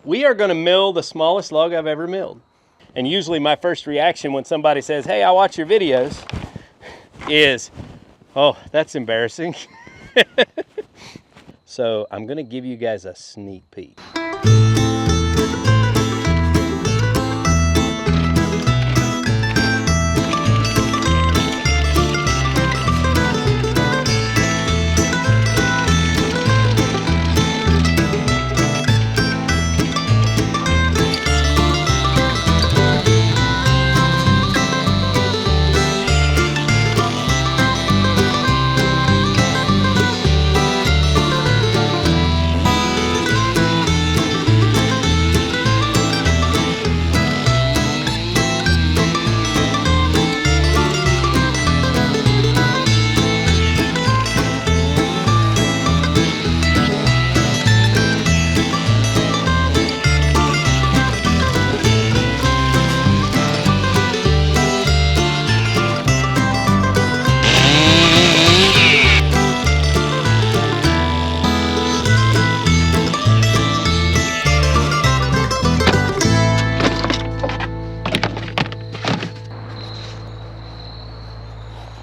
We are gonna mill the smallest log I've ever milled. And usually my first reaction when somebody says, hey, I watch your videos, is, oh, that's embarrassing. So I'm gonna give you guys a sneak peek.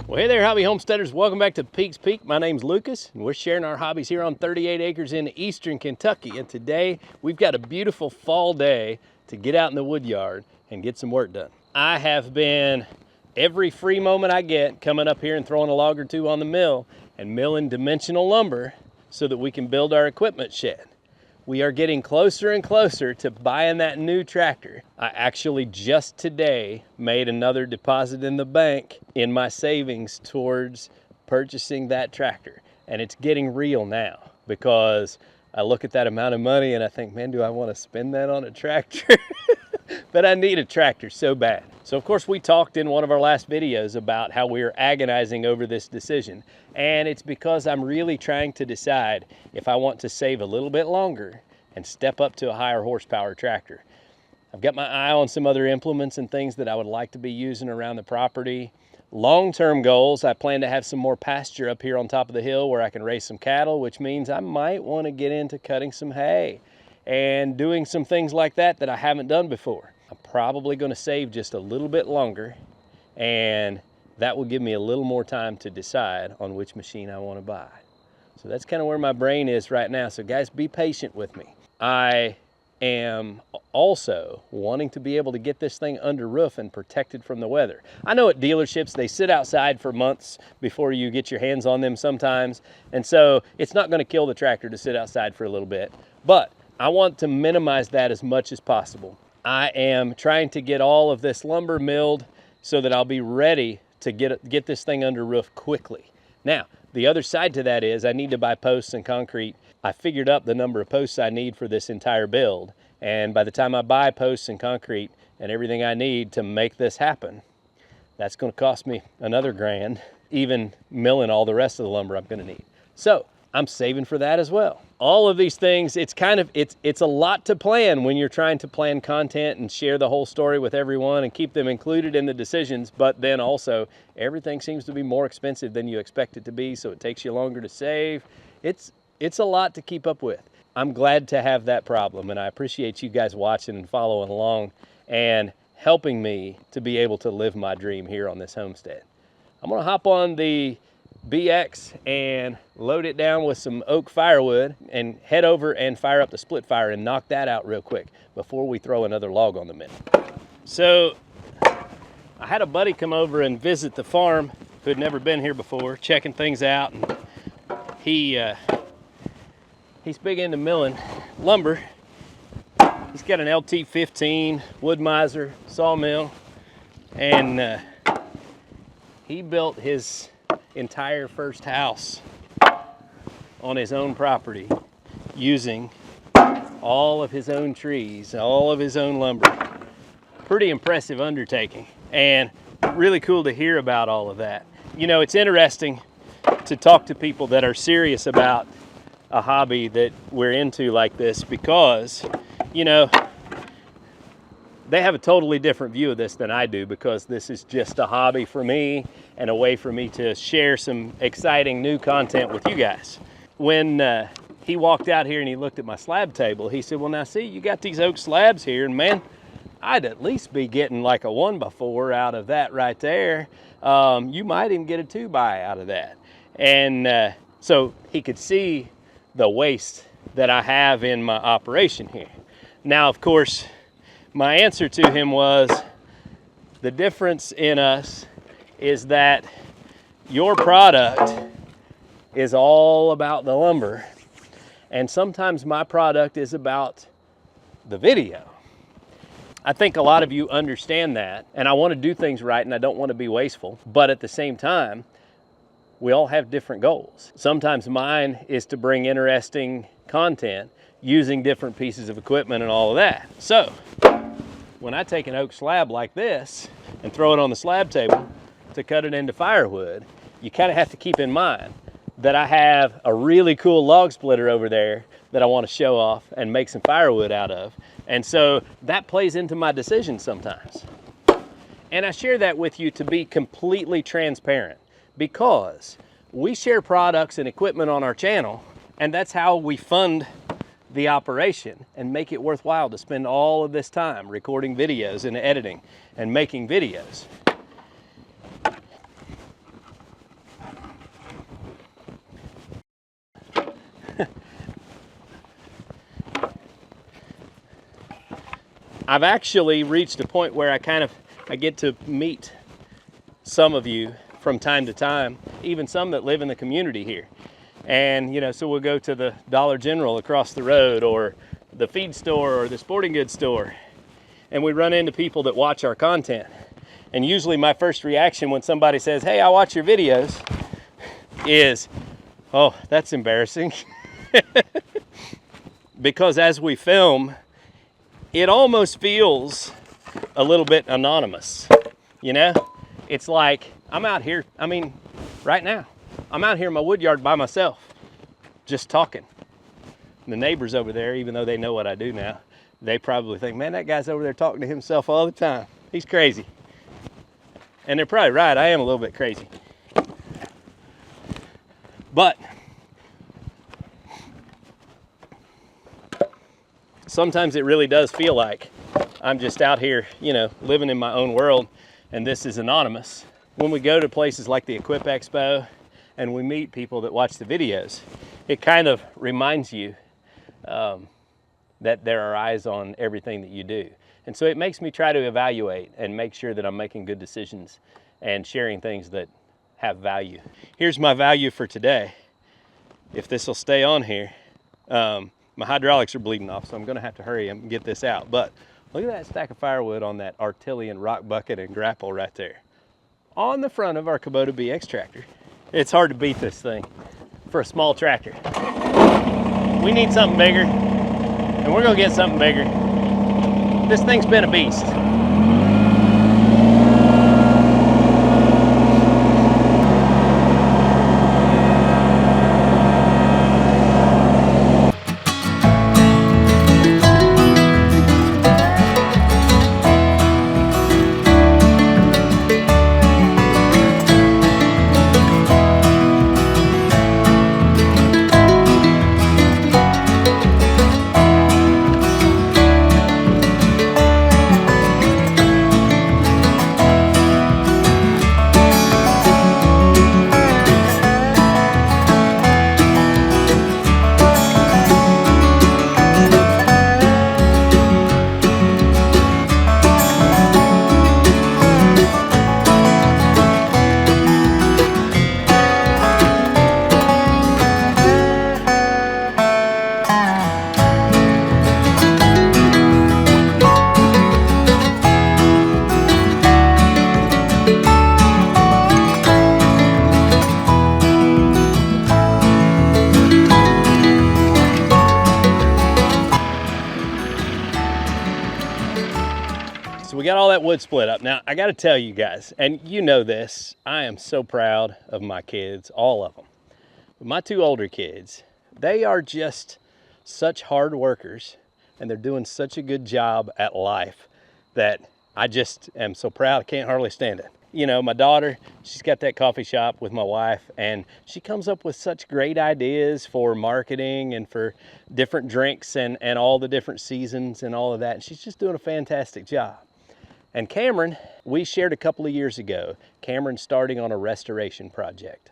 Well, hey there, hobby homesteaders. Welcome back to Peaks Peak. My name's Lucas, and we're sharing our hobbies here on 38 acres in eastern Kentucky. And today, we've got a beautiful fall day to get out in the wood yard and get some work done. I have been, every free moment I get, coming up here and throwing a log or two on the mill and milling dimensional lumber so that we can build our equipment shed. We are getting closer and closer to buying that new tractor. I actually just today made another deposit in the bank in my savings towards purchasing that tractor. And it's getting real now because I look at that amount of money and I think, man, do I want to spend that on a tractor? But I need a tractor so bad. So of course we talked in one of our last videos about how we are agonizing over this decision. And it's because I'm really trying to decide if I want to save a little bit longer and step up to a higher horsepower tractor. I've got my eye on some other implements and things that I would like to be using around the property. Long-term goals, I plan to have some more pasture up here on top of the hill where I can raise some cattle, which means I might want to get into cutting some hay and doing some things like that that I haven't done before. I'm probably going to save just a little bit longer, and that will give me a little more time to decide on which machine I want to buy. So that's kind of where my brain is right now. So guys, be patient with me. I am also wanting to be able to get this thing under roof and protected from the weather. I know at dealerships, they sit outside for months before you get your hands on them sometimes. And so it's not going to kill the tractor to sit outside for a little bit, but I want to minimize that as much as possible. I am trying to get all of this lumber milled so that I'll be ready to get this thing under roof quickly. Now, the other side to that is I need to buy posts and concrete. I figured up the number of posts I need for this entire build. And by the time I buy posts and concrete and everything I need to make this happen, that's going to cost me another grand, even milling all the rest of the lumber I'm going to need. So I'm saving for that as well. All of these things, it's a lot to plan when you're trying to plan content and share the whole story with everyone and keep them included in the decisions, but then also everything seems to be more expensive than you expect it to be, so it takes you longer to save. It's a lot to keep up with. I'm glad to have that problem, and I appreciate you guys watching and following along and helping me to be able to live my dream here on this homestead. I'm gonna hop on the BX and load it down with some oak firewood and head over and fire up the split fire and knock that out real quick before we throw another log on the mill. So I had a buddy come over and visit the farm who had never been here before, checking things out, and he's big into milling lumber. He's got an LT15 wood miser sawmill, and he built his entire first house on his own property using all of his own trees, all of his own lumber. Pretty impressive undertaking, and really cool to hear about all of that. You know, it's interesting to talk to people that are serious about a hobby that we're into like this because, you know, they have a totally different view of this than I do because this is just a hobby for me and a way for me to share some exciting new content with you guys. When he walked out here and he looked at my slab table. He said, well, now see, you got these oak slabs here, and man, I'd at least be getting like a 1x4 out of that right there. You might even get a 2x out of that. And so he could see the waste that I have in my operation here. Now, of course, my answer to him was, the difference in us is that your product is all about the lumber, and sometimes my product is about the video. I think a lot of you understand that, and I want to do things right and I don't want to be wasteful, but at the same time, we all have different goals. Sometimes mine is to bring interesting content using different pieces of equipment and all of that. So when I take an oak slab like this and throw it on the slab table to cut it into firewood, you kind of have to keep in mind that I have a really cool log splitter over there that I want to show off and make some firewood out of. And so that plays into my decision sometimes. And I share that with you to be completely transparent, because we share products and equipment on our channel, and that's how we fund the operation and make it worthwhile to spend all of this time recording videos and editing and making videos. I've actually reached a point where I get to meet some of you from time to time, even some that live in the community here. And so we'll go to the Dollar General across the road, or the feed store, or the sporting goods store, and we run into people that watch our content. And usually my first reaction when somebody says, hey, I watch your videos, is, oh, that's embarrassing. Because as we film, it almost feels a little bit anonymous. It's like I'm out here, right now, I'm out here in my wood yard by myself, just talking. The neighbors over there, even though they know what I do now, they probably think, man, that guy's over there talking to himself all the time. He's crazy. And they're probably right, I am a little bit crazy. But sometimes it really does feel like I'm just out here, living in my own world, and this is anonymous. When we go to places like the Equip Expo and we meet people that watch the videos, it kind of reminds you that there are eyes on everything that you do. And so it makes me try to evaluate and make sure that I'm making good decisions and sharing things that have value. Here's my value for today. If this will stay on here, my hydraulics are bleeding off, so I'm gonna have to hurry and get this out. But look at that stack of firewood on that Artillion rock bucket and grapple right there, on the front of our Kubota BX tractor. It's hard to beat this thing for a small tractor. We need something bigger, and we're gonna get something bigger. This thing's been a beast. So we got all that wood split up. Now, I got to tell you guys, and you know this, I am so proud of my kids, all of them. But my two older kids, they are just such hard workers, and they're doing such a good job at life that I just am so proud, I can't hardly stand it. You know, my daughter, she's got that coffee shop with my wife, and she comes up with such great ideas for marketing and for different drinks and all the different seasons and all of that. And she's just doing a fantastic job. And Cameron, we shared a couple of years ago, Cameron starting on a restoration project.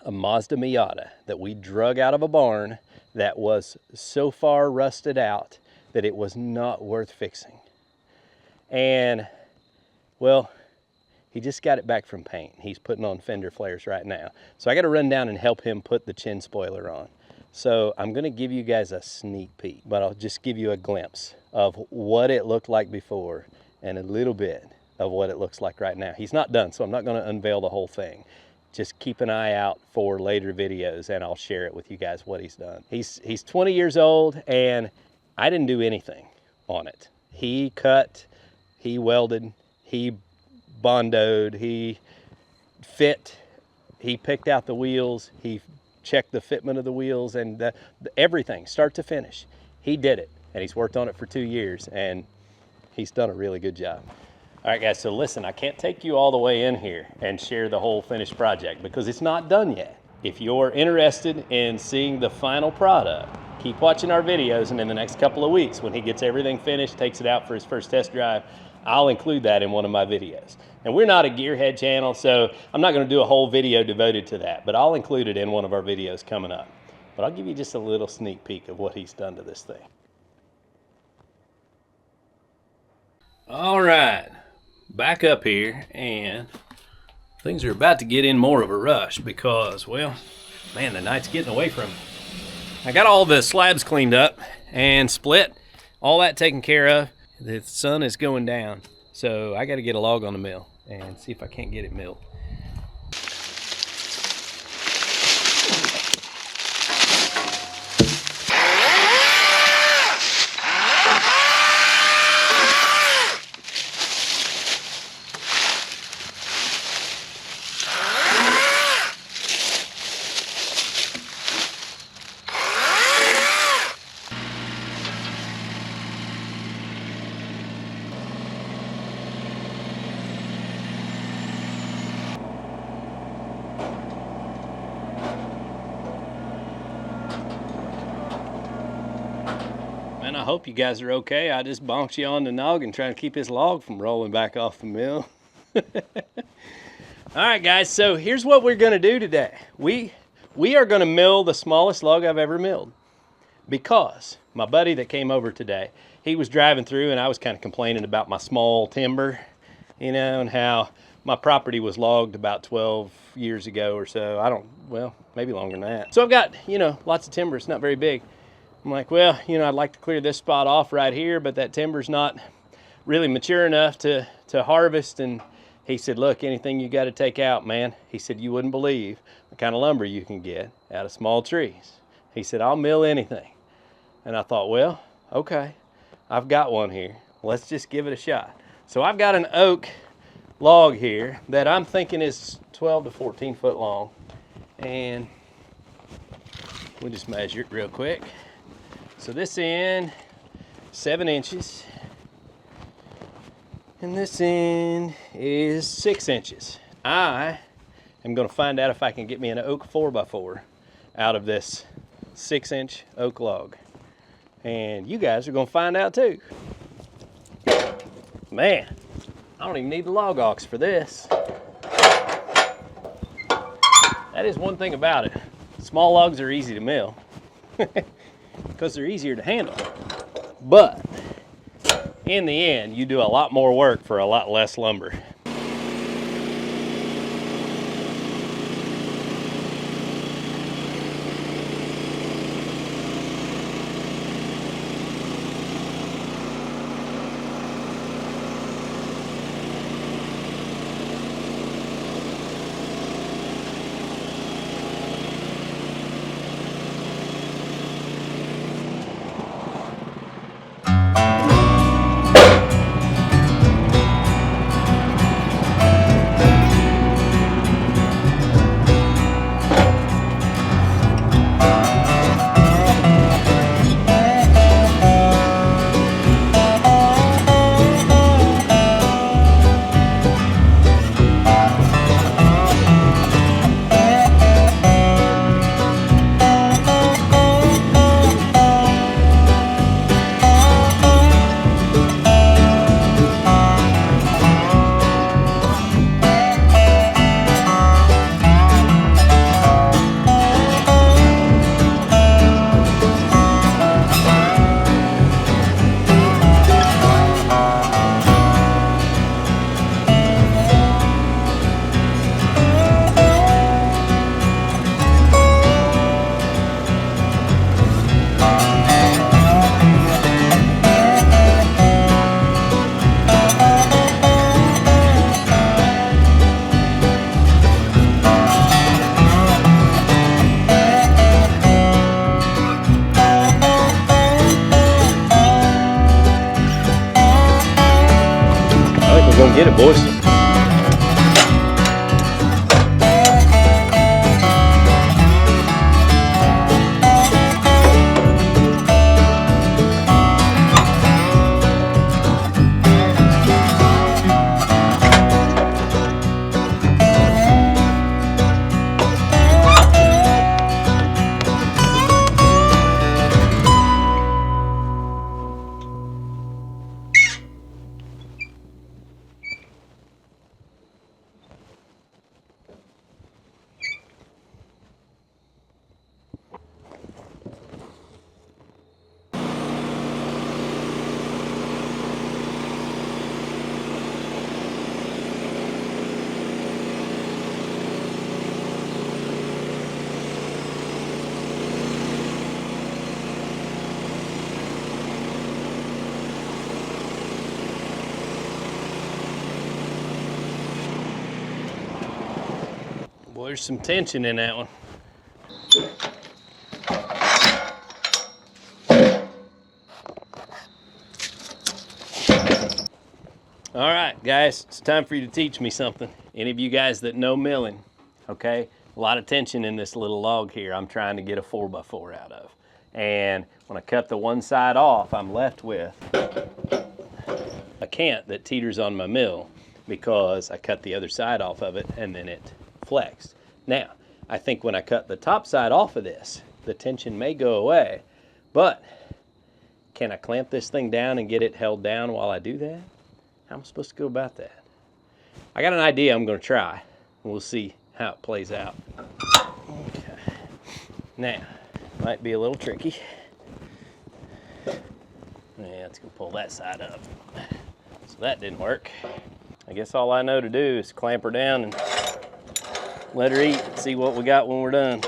A Mazda Miata that we drug out of a barn that was so far rusted out that it was not worth fixing. And, well, he just got it back from paint. He's putting on fender flares right now. So I got to run down and help him put the chin spoiler on. So I'm going to give you guys a sneak peek, but I'll just give you a glimpse of what it looked like before and a little bit of what it looks like right now. He's not done, so I'm not going to unveil the whole thing. Just keep an eye out for later videos and I'll share it with you guys what he's done. He's 20 years old and I didn't do anything on it. He cut, he welded, he bondoed, he fit, he picked out the wheels, he checked the fitment of the wheels and everything, start to finish. He did it and he's worked on it for 2 years and he's done a really good job. All right guys, so listen, I can't take you all the way in here and share the whole finished project because it's not done yet. If you're interested in seeing the final product, keep watching our videos, and in the next couple of weeks when he gets everything finished, takes it out for his first test drive, I'll include that in one of my videos. And we're not a gearhead channel, so I'm not gonna do a whole video devoted to that, but I'll include it in one of our videos coming up. But I'll give you just a little sneak peek of what he's done to this thing. All right, back up here, and things are about to get in more of a rush because, well, man, the night's getting away from me. I got all the slabs cleaned up and split, all that taken care of. The sun is going down, so I got to get a log on the mill and see if I can't get it milled. Man, I hope you guys are okay. I just bonked you on the noggin trying to keep this log from rolling back off the mill. All right, guys, so here's what we're gonna do today. We are gonna mill the smallest log I've ever milled because my buddy that came over today, he was driving through and I was kind of complaining about my small timber, you know, and how my property was logged about 12 years ago or so. Well, maybe longer than that. So I've got, you know, lots of timber. It's not very big. I'm like, well, you know, I'd like to clear this spot off right here, but that timber's not really mature enough to harvest. And he said, look, anything you got to take out, man. He said, you wouldn't believe the kind of lumber you can get out of small trees. He said, I'll mill anything. And I thought, well, okay, I've got one here. Let's just give it a shot. So I've got an oak log here that I'm thinking is 12 to 14 foot long. And we'll just measure it real quick. So this end, 7 inches, and this end is 6 inches. I am gonna find out if I can get me an oak 4x4 out of this 6-inch oak log. And you guys are gonna find out too. Man, I don't even need the Logox for this. That is one thing about it. Small logs are easy to mill. Because they're easier to handle. But in the end, you do a lot more work for a lot less lumber. We're gonna get it, boys. Well, there's some tension in that one. All right, guys, it's time for you to teach me something. Any of you guys that know milling, okay? A lot of tension in this little log here I'm trying to get a 4x4 out of. And when I cut the one side off, I'm left with a cant that teeters on my mill because I cut the other side off of it and then it flexed. Now, I think when I cut the top side off of this, the tension may go away, but can I clamp this thing down and get it held down while I do that? How am I supposed to go about that? I got an idea I'm gonna try. We'll see how it plays out. Okay. Now, might be a little tricky. Yeah, it's gonna pull that side up. So that didn't work. I guess all I know to do is clamp her down and let her eat and see what we got when we're done.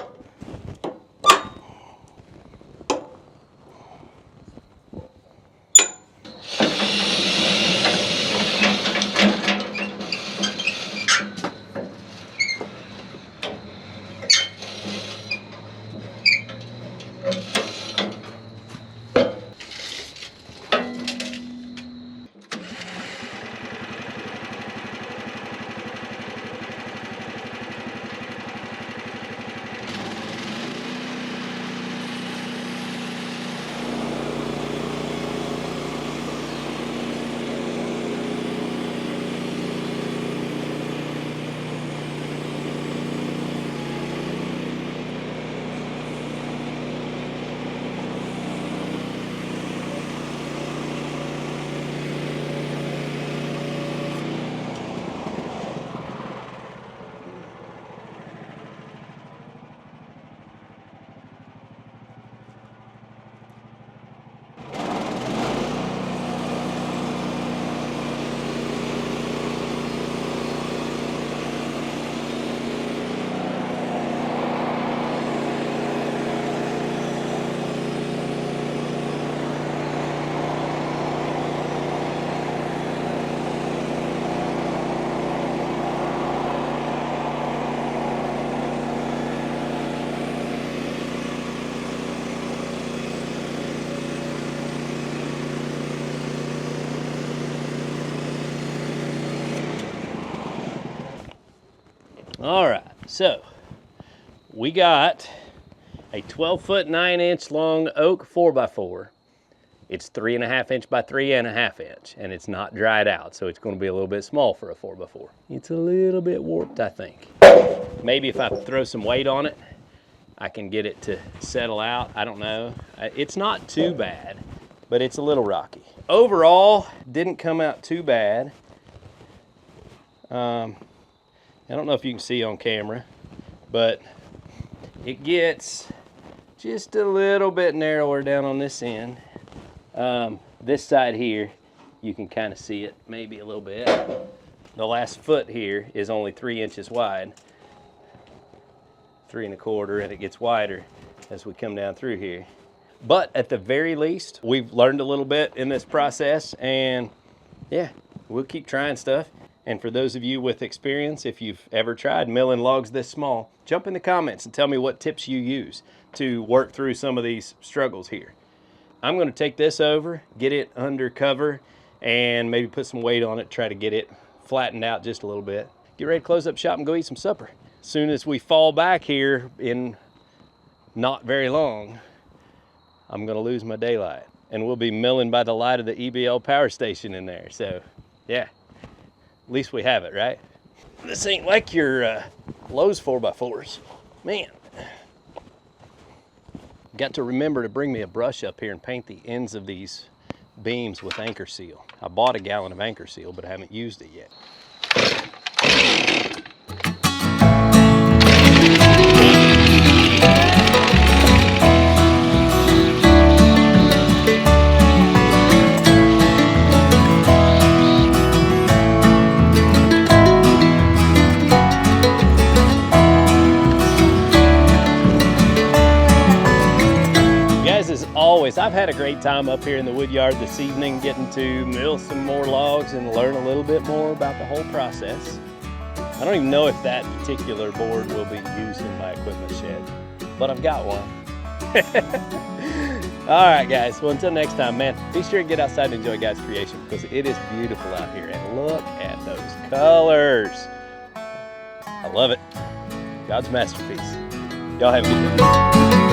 All right, so we got a 12-foot 9-inch long oak 4x4. It's 3.5 inch by 3.5 inch, and it's not dried out, so it's going to be a little bit small for a 4x4. It's a little bit warped, I think. Maybe if I throw some weight on it, I can get it to settle out. I don't know. It's not too bad, but it's a little rocky. Overall, didn't come out too bad. I don't know if you can see on camera, but it gets just a little bit narrower down on this end. This side here, you can kind of see it maybe a little bit. The last foot here is only 3 inches wide, 3 1/4, and it gets wider as we come down through here. But at the very least, we've learned a little bit in this process, and yeah, we'll keep trying stuff. And for those of you with experience, if you've ever tried milling logs this small, jump in the comments and tell me what tips you use to work through some of these struggles here. I'm going to take this over, get it under cover, and maybe put some weight on it, try to get it flattened out just a little bit. Get ready to close up shop and go eat some supper. As soon as we fall back here in not very long, I'm gonna lose my daylight, and we'll be milling by the light of the EBL power station in there. So yeah, at least we have it, right? This ain't like your Lowe's 4x4s. Man, got to remember to bring me a brush up here and paint the ends of these beams with anchor seal. I bought a gallon of anchor seal, but I haven't used it yet. As always, I've had a great time up here in the wood yard this evening, getting to mill some more logs and learn a little bit more about the whole process. I don't even know if that particular board will be used in my equipment shed, but I've got one. All right, guys. Well, until next time, man, be sure to get outside and enjoy God's creation, because it is beautiful out here. And look at those colors. I love it. God's masterpiece. Y'all have a good day.